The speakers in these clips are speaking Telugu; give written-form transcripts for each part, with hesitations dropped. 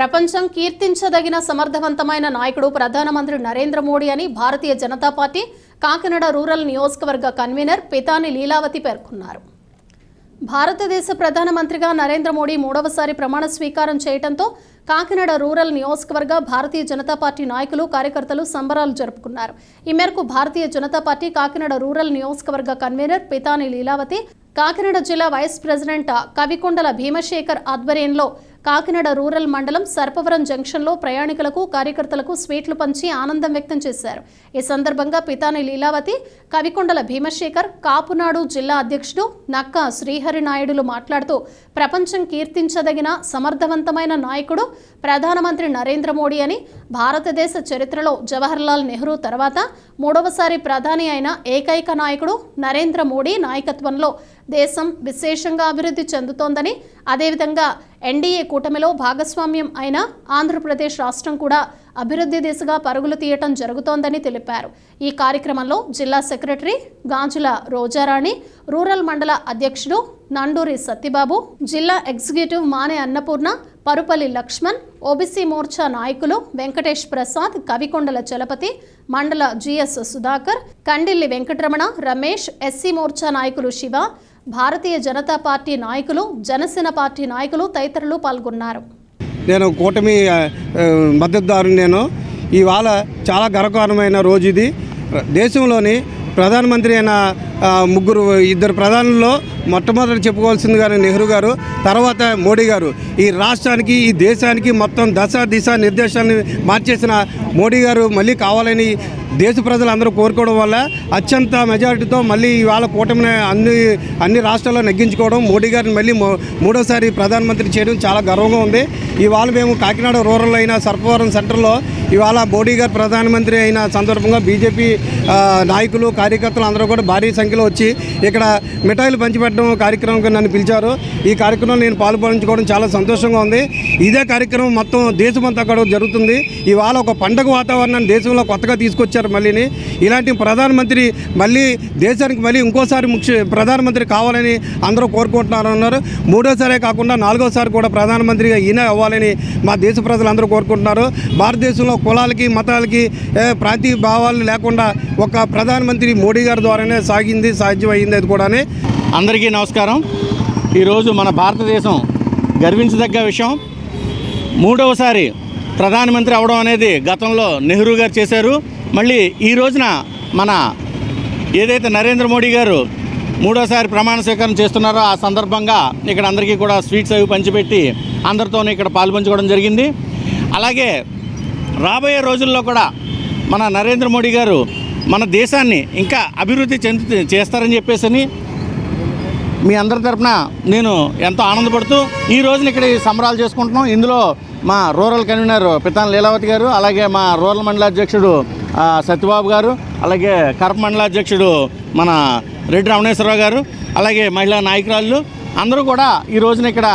ప్రపంచం కీర్తించదగిన సమర్థవంతమైన నాయకుడు ప్రధానమంత్రి నరేంద్ర మోడీ అని భారతీయ జనతా పార్టీ కాకినాడ రూరల్ నియోజకవర్గ కన్వీనర్ పితాని లీలావతి పేర్కొన్నారు. భారతదేశ ప్రధానమంత్రిగా నరేంద్ర మోడీ మూడవసారి ప్రమాణ స్వీకారం చేయడంతో కాకినాడ రూరల్ నియోజకవర్గ భారతీయ జనతా పార్టీ నాయకులు కార్యకర్తలు సంబరాలు జరుపుకున్నారు. ఈ మేరకు భారతీయ జనతా పార్టీ కాకినాడ రూరల్ నియోజకవర్గ కన్వీనర్ పితాని లీలావతి, కాకినాడ జిల్లా వైస్ ప్రెసిడెంట్ కవికొండల భీమశేఖర్ ఆధ్వర్యంలో కాకినాడ రూరల్ మండలం సర్పవరం జంక్షన్లో ప్రయాణికులకు కార్యకర్తలకు స్వీట్లు పంచి ఆనందం వ్యక్తం చేశారు. ఈ సందర్భంగా పితాని లీలావతి, కవికొండల భీమశేఖర్, కాపునాడు జిల్లా అధ్యక్షుడు నక్క శ్రీహరి నాయుడులు మాట్లాడుతూ ప్రపంచం కీర్తించదగిన సమర్థవంతమైన నాయకుడు ప్రధానమంత్రి నరేంద్ర మోడీ అని, భారతదేశ చరిత్రలో జవహర్లాల్ నెహ్రూ తర్వాత మూడవసారి ప్రధాని అయిన ఏకైక నాయకుడు నరేంద్ర మోడీ నాయకత్వంలో దేశం విశేషంగా అభివృద్ధి చెందుతోందని, అదేవిధంగా ఎన్డీఏ కూటమిలో భాగస్వామ్యం అయిన ఆంధ్రప్రదేశ్ రాష్ట్రం కూడా అభివృద్ధి దిశగా పరుగులు తీయటం జరుగుతోందని తెలిపారు. ఈ కార్యక్రమంలో జిల్లా సెక్రటరీ గాజుల రోజారాణి, రూరల్ మండల అధ్యక్షుడు నండూరి సత్యబాబు, జిల్లా ఎగ్జిక్యూటివ్ మానే అన్నపూర్ణ, పరుపల్లి లక్ష్మణ్, ఓబీసీ మోర్చా నాయకులు వెంకటేష్ ప్రసాద్, కవికొండల చలపతి, మండల జిఎస్ సుధాకర్, కండిల్లి వెంకటరమణ, రమేష్, ఎస్సీ మోర్చా నాయకులు శివ, భారతీయ జనతా పార్టీ నాయకులు, జనసేన పార్టీ నాయకులు తదితరులు పాల్గొన్నారు. నేను కూటమి మద్దతుదారుని. నేను ఇవాళ చాలా గర్వకారణమైన రోజు ఇది. దేశంలోని ప్రధానమంత్రి అయిన ఇద్దరు ప్రధానుల్లో మొట్టమొదటి చెప్పుకోవాల్సింది గారు నెహ్రూ గారు, తర్వాత మోడీ గారు. ఈ రాష్ట్రానికి, ఈ దేశానికి మొత్తం దిశ నిర్దేశాన్ని మార్చేసిన మోడీ గారు మళ్ళీ కావాలని దేశ ప్రజలందరూ కోరుకోవడం వల్ల అత్యంత మెజారిటీతో మళ్ళీ ఇవాళ కూటమిని అన్ని రాష్ట్రాల్లో నెగ్గించుకోవడం, మోడీ గారిని మళ్ళీ మూడోసారి ప్రధానమంత్రి చేయడం చాలా గర్వంగా ఉంది. ఇవాళ మేము కాకినాడ రూరల్ అయిన సర్పవరం సెంటర్లో ఇవాళ మోడీ గారు ప్రధానమంత్రి అయిన సందర్భంగా బీజేపీ నాయకులు, కార్యకర్తలు అందరూ కూడా భారీ సంఖ్యలో వచ్చి ఇక్కడ మిఠాయిలు పంచిపెట్టడం కార్యక్రమంగా నన్ను పిలిచారు. ఈ కార్యక్రమంలో నేను పాల్పంచుకోవడం చాలా సంతోషంగా ఉంది. ఇదే కార్యక్రమం మొత్తం దేశమంతా కూడా జరుగుతుంది. ఇవాళ ఒక పండగ వాతావరణాన్ని దేశంలో కొత్తగా తీసుకొచ్చారు. మళ్ళీని ఇలాంటి ప్రధానమంత్రి మళ్ళీ దేశానికి మళ్ళీ ఇంకోసారి ప్రధానమంత్రి కావాలని అందరూ కోరుకుంటున్నారు. మూడోసారే కాకుండా నాలుగోసారి కూడా ప్రధానమంత్రిగా ఈయన అవ్వాలని మా దేశ ప్రజలందరూ కోరుకుంటున్నారు. భారతదేశంలో కులాలకి, మతాలకి, ప్రాంతీయ భావాలు లేకుండా ఒక ప్రధానమంత్రి మోడీ గారి ద్వారానే సాధ్యమైంది. అది కూడా అందరికీ నమస్కారం. ఈరోజు మన భారతదేశం గర్వించదగ్గ విషయం. మూడవసారి ప్రధానమంత్రి అవడం అనేది గతంలో నెహ్రూ గారు చేశారు. మళ్ళీ ఈ రోజున మన ఏదైతే నరేంద్ర మోడీ గారు మూడోసారి ప్రమాణ స్వీకారం చేస్తున్నారో ఆ సందర్భంగా ఇక్కడ అందరికీ కూడా స్వీట్స్ అవి పంచిపెట్టి అందరితోనే ఇక్కడ పాల్పంచుకోవడం జరిగింది. అలాగే రాబోయే రోజుల్లో కూడా మన నరేంద్ర మోడీ గారు మన దేశాన్ని ఇంకా అభివృద్ధి చేస్తారని చెప్పేసి మీ అందరి తరఫున నేను ఎంతో ఆనందపడుతూ ఈ రోజున ఇక్కడ ఈ సంబరాలు చేసుకుంటున్నాం. ఇందులో మా రూరల్ కన్వీనర్ పితాని లీలావతి గారు, అలాగే మా రూరల్ మండల అధ్యక్షుడు సత్యబాబు గారు, అలాగే కరప మండల అధ్యక్షుడు మన రెడ్డి రమణేశ్వరరావు గారు, అలాగే మహిళా నాయకురాళ్ళు అందరూ కూడా ఈ రోజున ఇక్కడ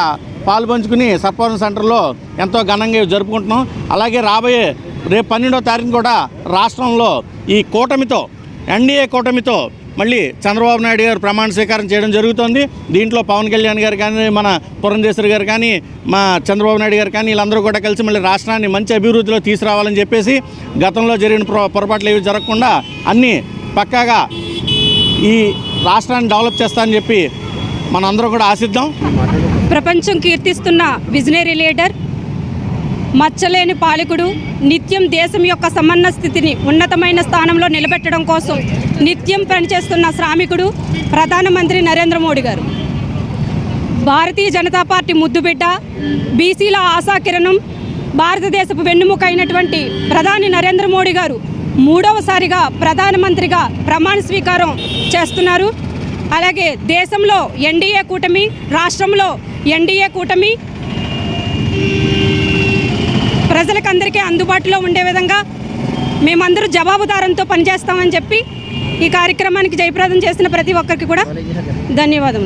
పాల్పంచుకుని సర్పవరం సెంటర్లో ఎంతో ఘనంగా జరుపుకుంటున్నాం. అలాగే రాబోయే రేపు 12వ తారీఖు కూడా రాష్ట్రంలో ఈ కూటమితో, ఎన్డీఏ కూటమితో మళ్ళీ చంద్రబాబు నాయుడు గారు ప్రమాణ స్వీకారం చేయడం జరుగుతుంది. దీంట్లో పవన్ కళ్యాణ్ గారు కానీ, మన పురంధేశ్వరి గారు కానీ, మా చంద్రబాబు నాయుడు గారు కానీ వీళ్ళందరూ కూడా కలిసి మళ్ళీ రాష్ట్రాన్ని మంచి అభివృద్ధిలో తీసుకురావాలని చెప్పేసి గతంలో జరిగిన పొరపాట్లు ఏవి జరగకుండా అన్నీ పక్కాగా ఈ రాష్ట్రాన్ని డెవలప్ చేస్తారని చెప్పి మనందరూ కూడా ఆశిద్దాం. ప్రపంచం కీర్తిస్తున్న విజనరీ లీడర్, మచ్చలేని పాలకుడు, నిత్యం దేశం యొక్క సమాన స్థితిని ఉన్నతమైన స్థానంలో నిలబెట్టడం కోసం నిత్యం పనిచేస్తున్న శ్రామికుడు ప్రధానమంత్రి నరేంద్ర మోడీ గారు. భారతీయ జనతా పార్టీ ముద్దుబిడ్డ, బీసీల ఆశాకిరణం, భారతదేశపు వెన్నెముక అయినటువంటి ప్రధాని నరేంద్ర మోడీ గారు మూడవసారిగా ప్రధానమంత్రిగా ప్రమాణ స్వీకారం చేస్తున్నారు. అలాగే దేశంలో ఎన్డీఏ కూటమి, రాష్ట్రంలో ఎన్డీఏ కూటమి ప్రజలకందరికీ అందుబాటులో ఉండే విధంగా మేమందరూ జవాబుదారంతో పనిచేస్తామని చెప్పి ఈ కార్యక్రమానికి జయప్రదం చేసిన ప్రతి ఒక్కరికి కూడా ధన్యవాదములు.